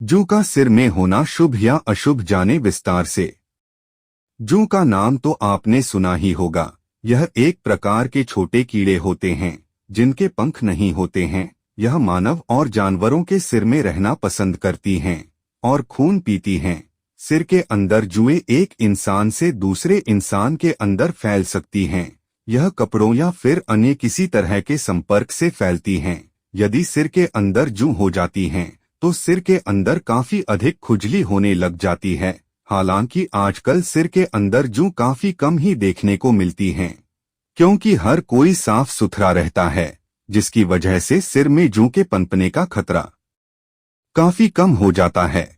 जूं का सिर में होना शुभ या अशुभ जाने विस्तार से। जूं का नाम तो आपने सुना ही होगा। यह एक प्रकार के छोटे कीड़े होते हैं जिनके पंख नहीं होते हैं। यह मानव और जानवरों के सिर में रहना पसंद करती हैं और खून पीती हैं। सिर के अंदर जुएं एक इंसान से दूसरे इंसान के अंदर फैल सकती हैं। यह कपड़ों या फिर अन्य किसी तरह के संपर्क से फैलती हैं। यदि सिर के अंदर जूं हो जाती हैं तो सिर के अंदर काफी अधिक खुजली होने लग जाती है। हालांकि आजकल सिर के अंदर जूं काफी कम ही देखने को मिलती हैं, क्योंकि हर कोई साफ सुथरा रहता है, जिसकी वजह से सिर में जूं के पनपने का खतरा काफी कम हो जाता है।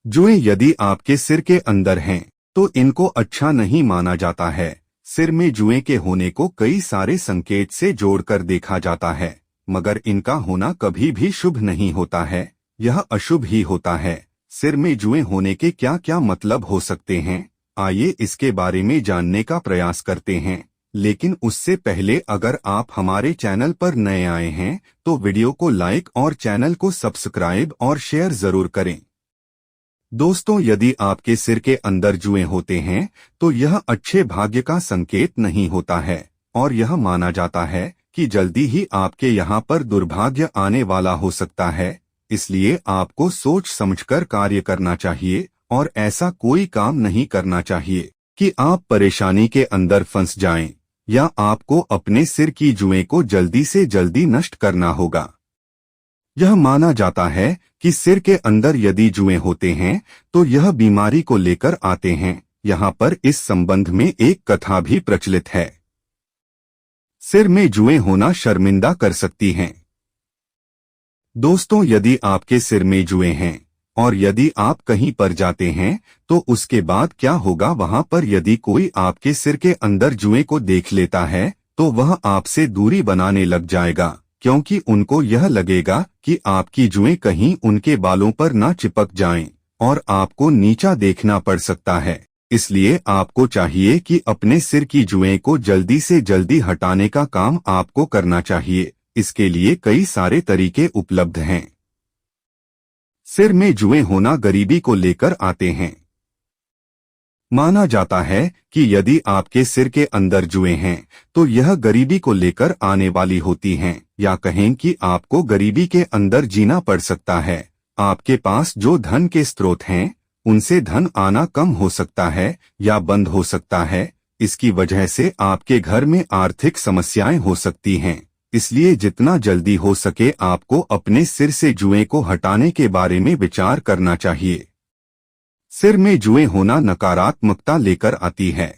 जुएं यदि आपके सिर के अंदर हैं तो इनको अच्छा नहीं माना जाता है। सिर में जुएं के होने को कई सारे संकेत से जोड़कर देखा जाता है, मगर इनका होना कभी भी शुभ नहीं होता है, यह अशुभ ही होता है। सिर में जुएं होने के क्या क्या मतलब हो सकते हैं, आइए इसके बारे में जानने का प्रयास करते हैं। लेकिन उससे पहले अगर आप हमारे चैनल पर नए आए हैं तो वीडियो को लाइक और चैनल को सब्सक्राइब और शेयर जरूर करें। दोस्तों, यदि आपके सिर के अंदर जुएं होते हैं तो यह अच्छे भाग्य का संकेत नहीं होता है और यह माना जाता है कि जल्दी ही आपके यहाँ पर दुर्भाग्य आने वाला हो सकता है। इसलिए आपको सोच समझकर कार्य करना चाहिए और ऐसा कोई काम नहीं करना चाहिए कि आप परेशानी के अंदर फंस जाएं, या आपको अपने सिर की जुएं को जल्दी से जल्दी नष्ट करना होगा। यह माना जाता है कि सिर के अंदर यदि जुएं होते हैं तो यह बीमारी को लेकर आते हैं। यहाँ पर इस संबंध में एक कथा भी प्रचलित है। सिर में जुएं होना शर्मिंदा कर सकती हैं। दोस्तों, यदि आपके सिर में जुएं हैं और यदि आप कहीं पर जाते हैं तो उसके बाद क्या होगा, वहां पर यदि कोई आपके सिर के अंदर जुएं को देख लेता है तो वह आपसे दूरी बनाने लग जाएगा, क्योंकि उनको यह लगेगा कि आपकी जुएं कहीं उनके बालों पर ना चिपक जाएं और आपको नीचा देखना पड़ सकता है। इसलिए आपको चाहिए कि अपने सिर की जुएं को जल्दी से जल्दी हटाने का काम आपको करना चाहिए। इसके लिए कई सारे तरीके उपलब्ध हैं। सिर में जुएं होना गरीबी को लेकर आते हैं। माना जाता है कि यदि आपके सिर के अंदर जुएं हैं तो यह गरीबी को लेकर आने वाली होती हैं, या कहें कि आपको गरीबी के अंदर जीना पड़ सकता है। आपके पास जो धन के स्रोत हैं उनसे धन आना कम हो सकता है या बंद हो सकता है। इसकी वजह से आपके घर में आर्थिक समस्याएं हो सकती हैं। इसलिए जितना जल्दी हो सके आपको अपने सिर से जुएं को हटाने के बारे में विचार करना चाहिए। सिर में जुएं होना नकारात्मकता लेकर आती है।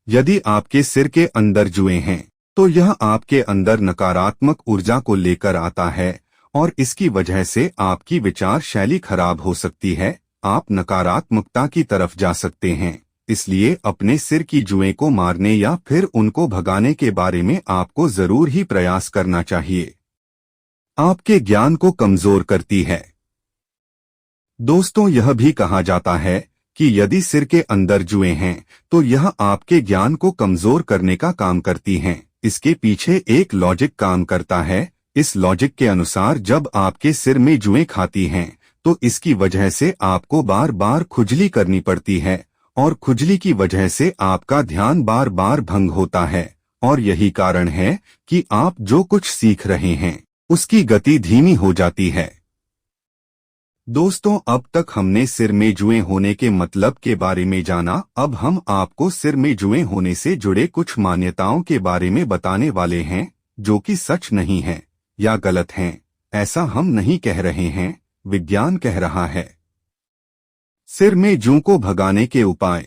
यदि आपके सिर के अंदर जुएं हैं तो यह आपके अंदर नकारात्मक ऊर्जा को लेकर आता है और इसकी वजह से आपकी विचार शैली खराब हो सकती है। आप नकारात्मकता की तरफ जा सकते हैं। इसलिए अपने सिर की जुएं को मारने या फिर उनको भगाने के बारे में आपको जरूर ही प्रयास करना चाहिए। आपके ज्ञान को कमजोर करती है। दोस्तों, यह भी कहा जाता है कि यदि सिर के अंदर जुएं हैं तो यह आपके ज्ञान को कमजोर करने का काम करती हैं। इसके पीछे एक लॉजिक काम करता है। इस लॉजिक के अनुसार जब आपके सिर में जुएं खाती हैं तो इसकी वजह से आपको बार बार खुजली करनी पड़ती है और खुजली की वजह से आपका ध्यान बार बार भंग होता है और यही कारण है कि आप जो कुछ सीख रहे हैं उसकी गति धीमी हो जाती है। दोस्तों, अब तक हमने सिर में जुएं होने के मतलब के बारे में जाना। अब हम आपको सिर में जुएं होने से जुड़े कुछ मान्यताओं के बारे में बताने वाले हैं, जो कि सच नहीं है या गलत हैं। ऐसा हम नहीं कह रहे हैं, विज्ञान कह रहा है। सिर में जूं को भगाने के उपाय।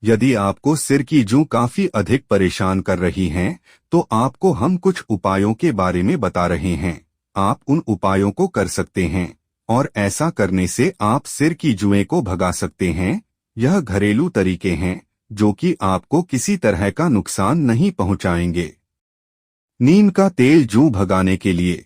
यदि आपको सिर की जूं काफी अधिक परेशान कर रही हैं, तो आपको हम कुछ उपायों के बारे में बता रहे हैं। आप उन उपायों को कर सकते हैं और ऐसा करने से आप सिर की जुएं को भगा सकते हैं। यह घरेलू तरीके हैं जो कि आपको किसी तरह का नुकसान नहीं पहुंचाएंगे। नीम का तेल जूं भगाने के लिए।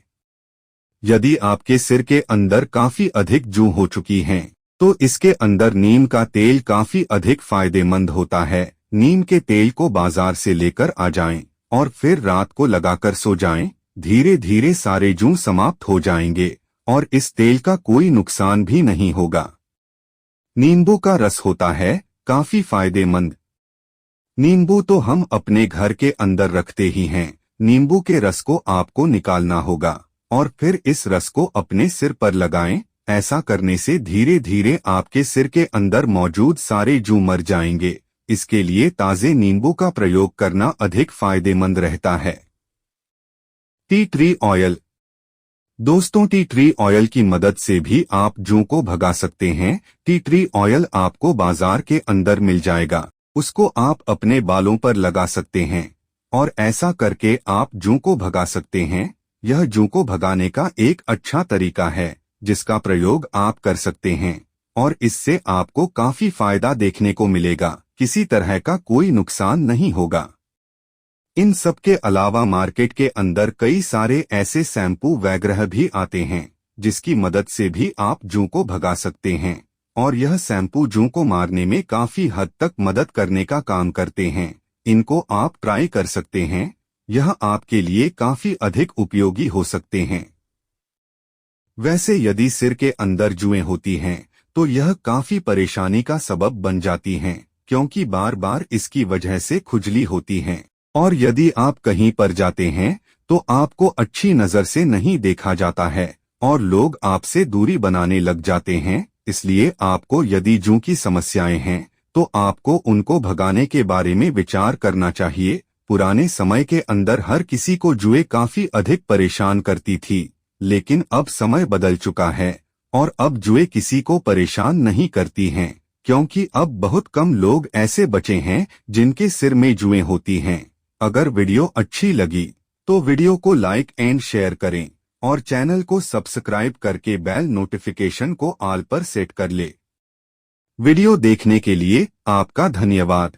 यदि आपके सिर के अंदर काफी अधिक जूं हो चुकी हैं तो इसके अंदर नीम का तेल काफी अधिक फायदेमंद होता है। नीम के तेल को बाजार से लेकर आ जाएं और फिर रात को लगाकर सो जाएं। धीरे धीरे सारे जूं समाप्त हो जाएंगे और इस तेल का कोई नुकसान भी नहीं होगा। नींबू का रस होता है काफी फायदेमंद। नींबू तो हम अपने घर के अंदर रखते ही हैं। नींबू के रस को आपको निकालना होगा और फिर इस रस को अपने सिर पर लगाएं। ऐसा करने से धीरे धीरे आपके सिर के अंदर मौजूद सारे जू मर जाएंगे। इसके लिए ताजे नींबू का प्रयोग करना अधिक फायदेमंद रहता है। Tea tree oil. दोस्तों, टी ट्री ऑयल की मदद से भी आप जू को भगा सकते हैं। टी ट्री ऑयल आपको बाजार के अंदर मिल जाएगा। उसको आप अपने बालों पर लगा सकते हैं और ऐसा करके आप जू को भगा सकते हैं। यह जू को भगाने का एक अच्छा तरीका है जिसका प्रयोग आप कर सकते हैं और इससे आपको काफी फायदा देखने को मिलेगा। किसी तरह का कोई नुकसान नहीं होगा। इन सब के अलावा मार्केट के अंदर कई सारे ऐसे शैम्पू वगैरह भी आते हैं जिसकी मदद से भी आप जू को भगा सकते हैं और यह शैम्पू जू को मारने में काफी हद तक मदद करने का काम करते हैं। इनको आप ट्राई कर सकते हैं। यह आपके लिए काफी अधिक उपयोगी हो सकते हैं। वैसे यदि सिर के अंदर जुएं होती हैं तो यह काफी परेशानी का सबब बन जाती हैं क्योंकि बार बार इसकी वजह से खुजली होती है और यदि आप कहीं पर जाते हैं तो आपको अच्छी नजर से नहीं देखा जाता है और लोग आपसे दूरी बनाने लग जाते हैं। इसलिए आपको यदि जू की समस्याएं हैं तो आपको उनको भगाने के बारे में विचार करना चाहिए। पुराने समय के अंदर हर किसी को जुएं काफी अधिक परेशान करती थी, लेकिन अब समय बदल चुका है और अब जुएं किसी को परेशान नहीं करती हैं क्योंकि अब बहुत कम लोग ऐसे बचे हैं जिनके सिर में जुएं होती हैं। अगर वीडियो अच्छी लगी तो वीडियो को लाइक एंड शेयर करें और चैनल को सब्सक्राइब करके बेल नोटिफिकेशन को ऑल पर सेट कर ले। वीडियो देखने के लिए आपका धन्यवाद।